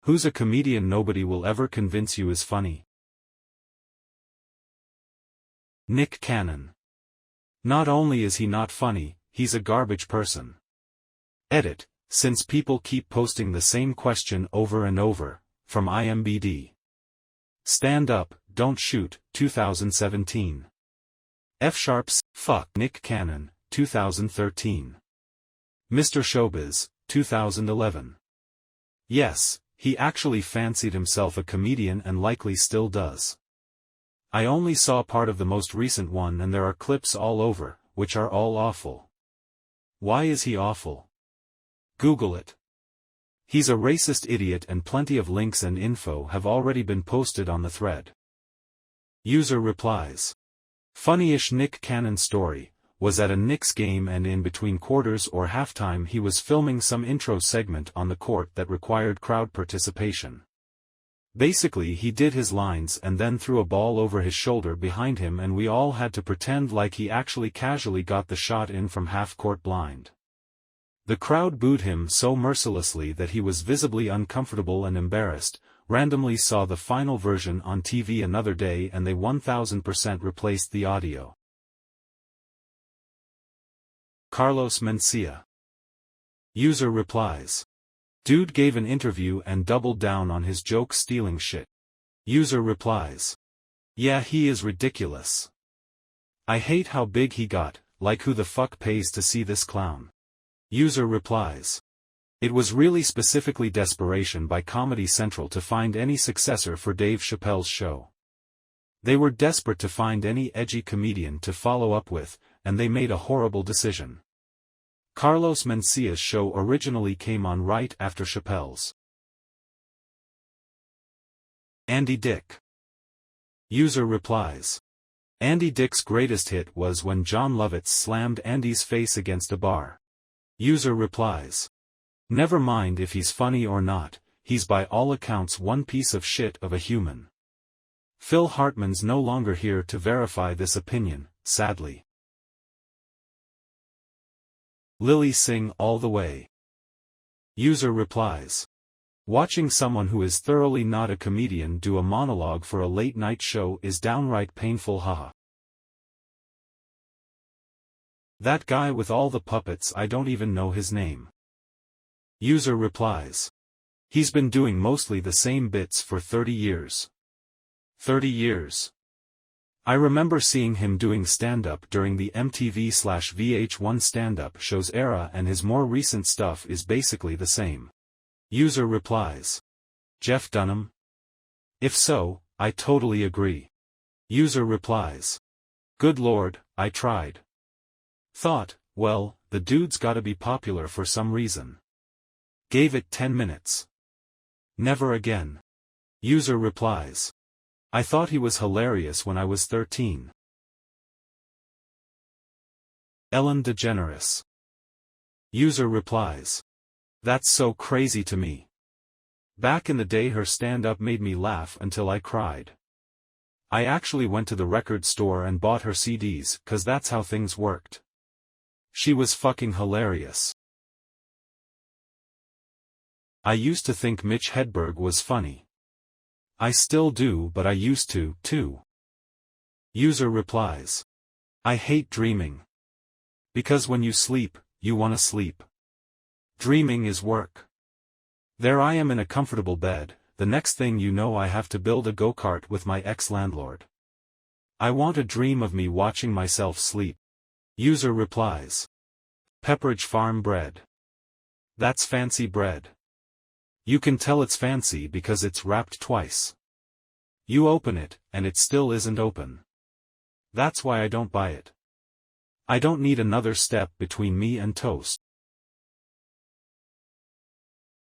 Who's a comedian nobody will ever convince you is funny? Nick Cannon. Not only is he not funny, he's a garbage person. Edit, since people keep posting the same question over and over, from IMBD. Stand Up, Don't Shoot, 2017. F#, fuck Nick Cannon, 2013. Mr. Showbiz, 2011. Yes, he actually fancied himself a comedian and likely still does. I only saw part of the most recent one and there are clips all over, which are all awful. Why is he awful? Google it. He's a racist idiot and plenty of links and info have already been posted on the thread. User replies. Funnyish Nick Cannon story, was at a Knicks game and in between quarters or halftime he was filming some intro segment on the court that required crowd participation. Basically he did his lines and then threw a ball over his shoulder behind him and we all had to pretend like he actually casually got the shot in from half-court blind. The crowd booed him so mercilessly that he was visibly uncomfortable and embarrassed. Randomly saw the final version on TV another day and they 1000% replaced the audio. Carlos Mencia. User replies. Dude gave an interview and doubled down on his joke stealing shit. User replies. Yeah, he is ridiculous. I hate how big he got, like who the fuck pays to see this clown? User replies. It was really specifically desperation by Comedy Central to find any successor for Dave Chappelle's show. They were desperate to find any edgy comedian to follow up with, and they made a horrible decision. Carlos Mencia's show originally came on right after Chappelle's. Andy Dick. User replies. Andy Dick's greatest hit was when John Lovitz slammed Andy's face against a bar. User replies. Never mind if he's funny or not, he's by all accounts one piece of shit of a human. Phil Hartman's no longer here to verify this opinion, sadly. Lily Singh all the way. User replies. Watching someone who is thoroughly not a comedian do a monologue for a late-night show is downright painful, haha. That guy with all the puppets, I don't even know his name. User replies. He's been doing mostly the same bits for 30 years. 30 years. I remember seeing him doing stand-up during the MTV/VH1 stand-up shows era and his more recent stuff is basically the same. User replies. Jeff Dunham? If so, I totally agree. User replies. Good lord, I tried. Thought, well, the dude's gotta be popular for some reason. Gave it 10 minutes. Never again. User replies. I thought he was hilarious when I was 13. Ellen DeGeneres. User replies. That's so crazy to me. Back in the day her stand-up made me laugh until I cried. I actually went to the record store and bought her CDs, 'cause that's how things worked. She was fucking hilarious. I used to think Mitch Hedberg was funny. I still do, but I used to, too. User replies. I hate dreaming. Because when you sleep, you wanna sleep. Dreaming is work. There I am in a comfortable bed, the next thing you know I have to build a go-kart with my ex-landlord. I want a dream of me watching myself sleep. User replies. Pepperidge Farm bread. That's fancy bread. You can tell it's fancy because it's wrapped twice. You open it, and it still isn't open. That's why I don't buy it. I don't need another step between me and toast.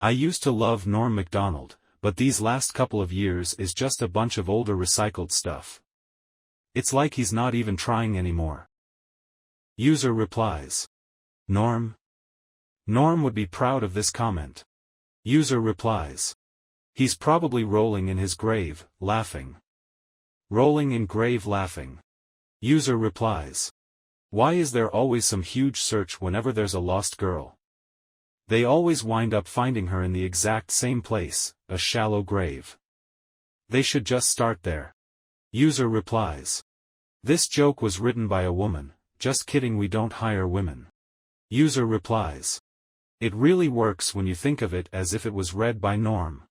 I used to love Norm Macdonald, but these last couple of years is just a bunch of older recycled stuff. It's like he's not even trying anymore. User replies. Norm? Norm would be proud of this comment. User replies. He's probably rolling in his grave, laughing. Rolling in grave laughing. User replies. Why is there always some huge search whenever there's a lost girl? They always wind up finding her in the exact same place, a shallow grave. They should just start there. User replies. This joke was written by a woman, just kidding, we don't hire women. User replies. It really works when you think of it as if it was read by Norm.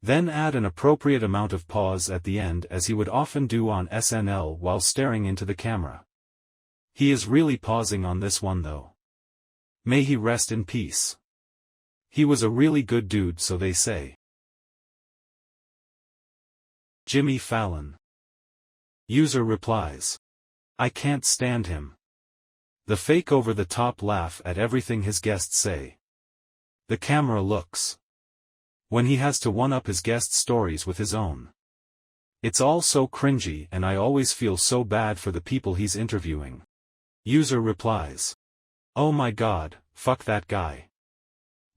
Then add an appropriate amount of pause at the end, as he would often do on SNL while staring into the camera. He is really pausing on this one though. May he rest in peace. He was a really good dude, so they say. Jimmy Fallon. User replies. I can't stand him. The fake over-the-top laugh at everything his guests say. The camera looks. When he has to one-up his guests' stories with his own. It's all so cringy, and I always feel so bad for the people he's interviewing. User replies. Oh my god, fuck that guy.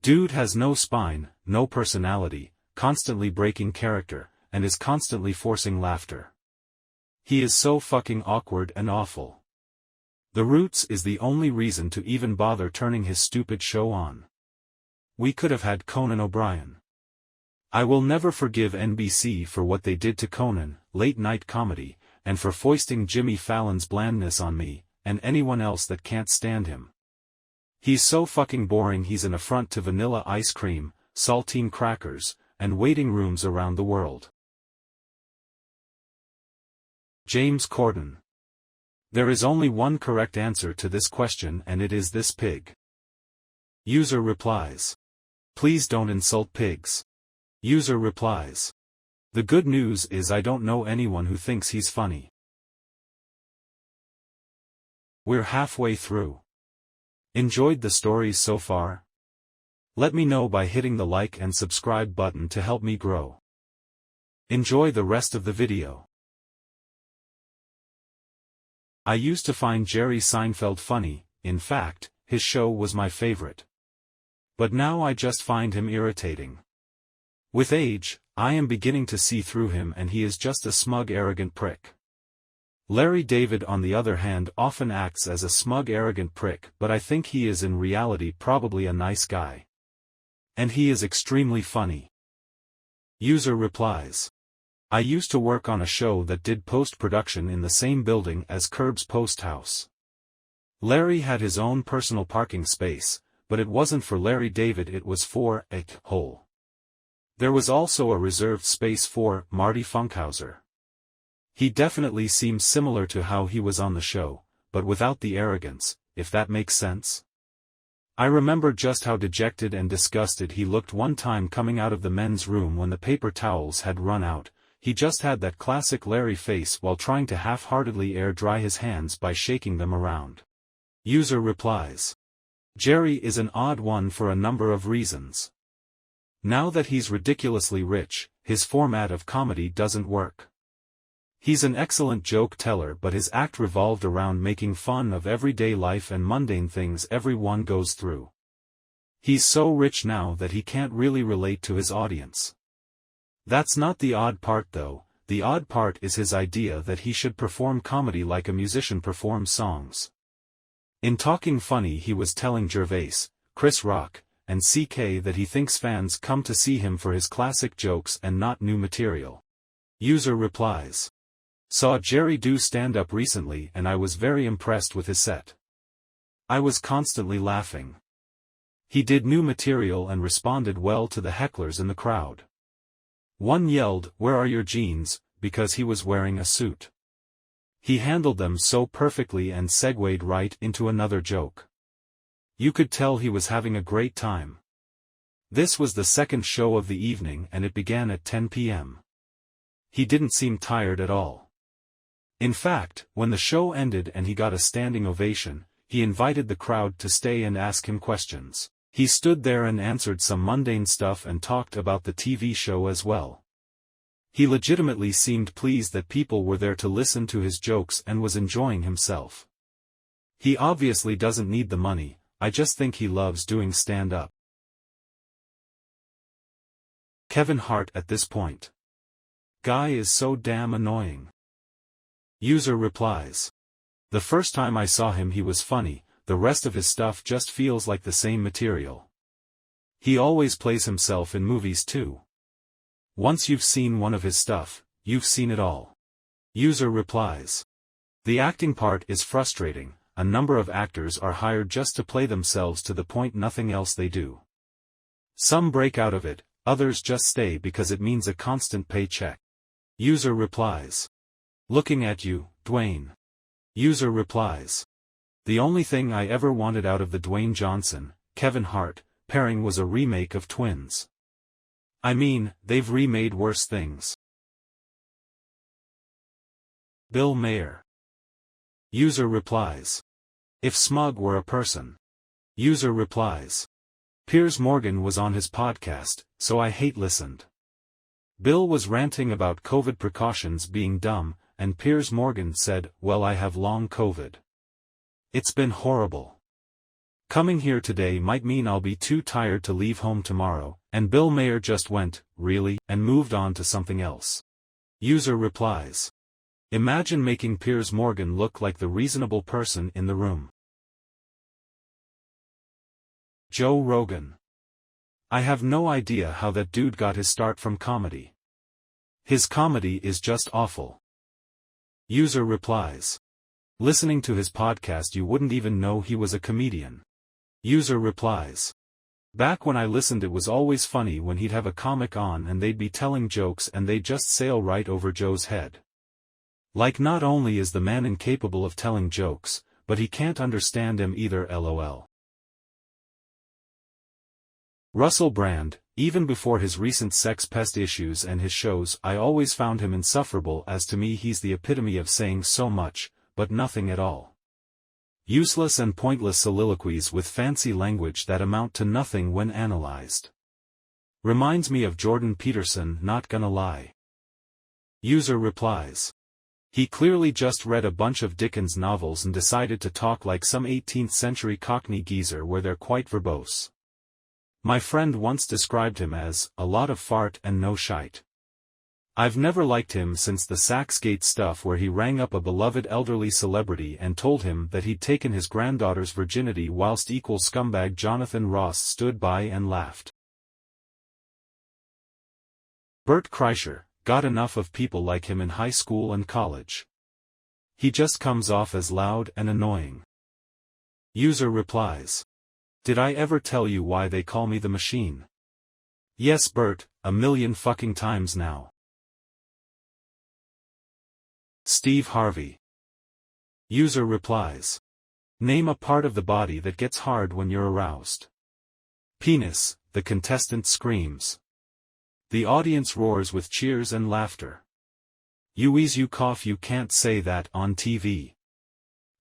Dude has no spine, no personality, constantly breaking character, and is constantly forcing laughter. He is so fucking awkward and awful. The Roots is the only reason to even bother turning his stupid show on. We could have had Conan O'Brien. I will never forgive NBC for what they did to Conan, late-night comedy, and for foisting Jimmy Fallon's blandness on me, and anyone else that can't stand him. He's so fucking boring. He's an affront to vanilla ice cream, saltine crackers, and waiting rooms around the world. James Corden. There is only one correct answer to this question, and it is this pig. User replies. Please don't insult pigs. User replies. The good news is I don't know anyone who thinks he's funny. We're halfway through. Enjoyed the stories so far? Let me know by hitting the like and subscribe button to help me grow. Enjoy the rest of the video. I used to find Jerry Seinfeld funny. In fact, his show was my favorite. But now I just find him irritating. With age, I am beginning to see through him, and he is just a smug, arrogant prick. Larry David, on the other hand, often acts as a smug, arrogant prick, but I think he is in reality probably a nice guy. And he is extremely funny. User replies. I used to work on a show that did post-production in the same building as Curb's Post House. Larry had his own personal parking space, but it wasn't for Larry David, it was for a hole. There was also a reserved space for Marty Funkhauser. He definitely seems similar to how he was on the show, but without the arrogance, if that makes sense. I remember just how dejected and disgusted he looked one time coming out of the men's room when the paper towels had run out. He just had that classic Larry face while trying to half-heartedly air dry his hands by shaking them around. User replies. Jerry is an odd one for a number of reasons. Now that he's ridiculously rich, his format of comedy doesn't work. He's an excellent joke teller, but his act revolved around making fun of everyday life and mundane things everyone goes through. He's so rich now that he can't really relate to his audience. That's not the odd part though. The odd part is his idea that he should perform comedy like a musician performs songs. In Talking Funny, he was telling Gervais, Chris Rock, and CK that he thinks fans come to see him for his classic jokes and not new material. User replies. Saw Jerry do stand-up recently and I was very impressed with his set. I was constantly laughing. He did new material and responded well to the hecklers in the crowd. One yelled, "Where are your jeans?" because he was wearing a suit. He handled them so perfectly and segued right into another joke. You could tell he was having a great time. This was the second show of the evening and it began at 10 p.m. He didn't seem tired at all. In fact, when the show ended and he got a standing ovation, he invited the crowd to stay and ask him questions. He stood there and answered some mundane stuff and talked about the TV show as well. He legitimately seemed pleased that people were there to listen to his jokes and was enjoying himself. He obviously doesn't need the money, I just think he loves doing stand-up. Kevin Hart at this point. Guy is so damn annoying. User replies. The first time I saw him he was funny, the rest of his stuff just feels like the same material. He always plays himself in movies too. Once you've seen one of his stuff, you've seen it all. User replies. The acting part is frustrating. A number of actors are hired just to play themselves to the point nothing else they do. Some break out of it, others just stay because it means a constant paycheck. User replies. Looking at you, Dwayne. User replies. The only thing I ever wanted out of the Dwayne Johnson, Kevin Hart, pairing was a remake of Twins. I mean, they've remade worse things. Bill Maher. User replies. If smug were a person. User replies. Piers Morgan was on his podcast, so I hate listened. Bill was ranting about COVID precautions being dumb, and Piers Morgan said, well, I have long COVID. It's been horrible. Coming here today might mean I'll be too tired to leave home tomorrow, and Bill Maher just went, really, and moved on to something else. User replies. Imagine making Piers Morgan look like the reasonable person in the room. Joe Rogan. I have no idea how that dude got his start from comedy. His comedy is just awful. User replies. Listening to his podcast you wouldn't even know he was a comedian. User replies. Back when I listened it was always funny when he'd have a comic on and they'd be telling jokes and they'd just sail right over Joe's head. Like not only is the man incapable of telling jokes, but he can't understand them either lol. Russell Brand, even before his recent sex pest issues and his shows I always found him insufferable as to me he's the epitome of saying so much, but nothing at all. Useless and pointless soliloquies with fancy language that amount to nothing when analyzed. Reminds me of Jordan Peterson, not gonna lie. User replies. He clearly just read a bunch of Dickens novels and decided to talk like some 18th century Cockney geezer where they're quite verbose. My friend once described him as, a lot of fart and no shite. I've never liked him since the Saxgate stuff where he rang up a beloved elderly celebrity and told him that he'd taken his granddaughter's virginity whilst equal scumbag Jonathan Ross stood by and laughed. Bert Kreischer, got enough of people like him in high school and college. He just comes off as loud and annoying. User replies. Did I ever tell you why they call me the Machine? Yes Bert, a million fucking times now. Steve Harvey. User replies. Name a part of the body that gets hard when you're aroused. Penis, the contestant screams. The audience roars with cheers and laughter. You wheeze you cough you can't say that on TV.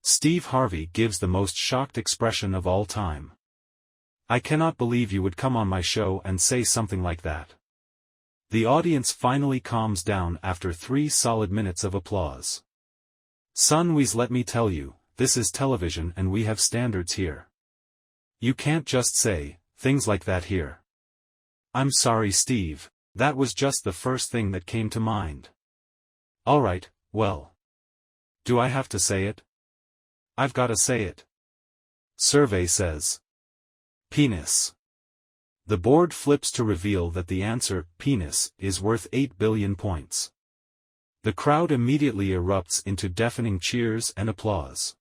Steve Harvey gives the most shocked expression of all time. I cannot believe you would come on my show and say something like that. The audience finally calms down after 3 solid minutes of applause. Son wheeze let me tell you, this is television and we have standards here. You can't just say, things like that here. I'm sorry Steve, that was just the first thing that came to mind. Alright, well. Do I have to say it? I've gotta say it. Survey says. Penis. The board flips to reveal that the answer, penis, is worth 8 billion points. The crowd immediately erupts into deafening cheers and applause.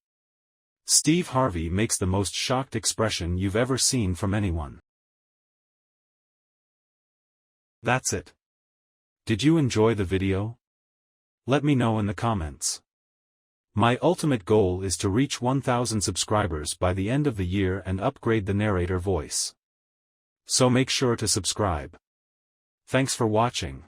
Steve Harvey makes the most shocked expression you've ever seen from anyone. That's it. Did you enjoy the video? Let me know in the comments. My ultimate goal is to reach 1,000 subscribers by the end of the year and upgrade the narrator voice. So make sure to subscribe. Thanks for watching.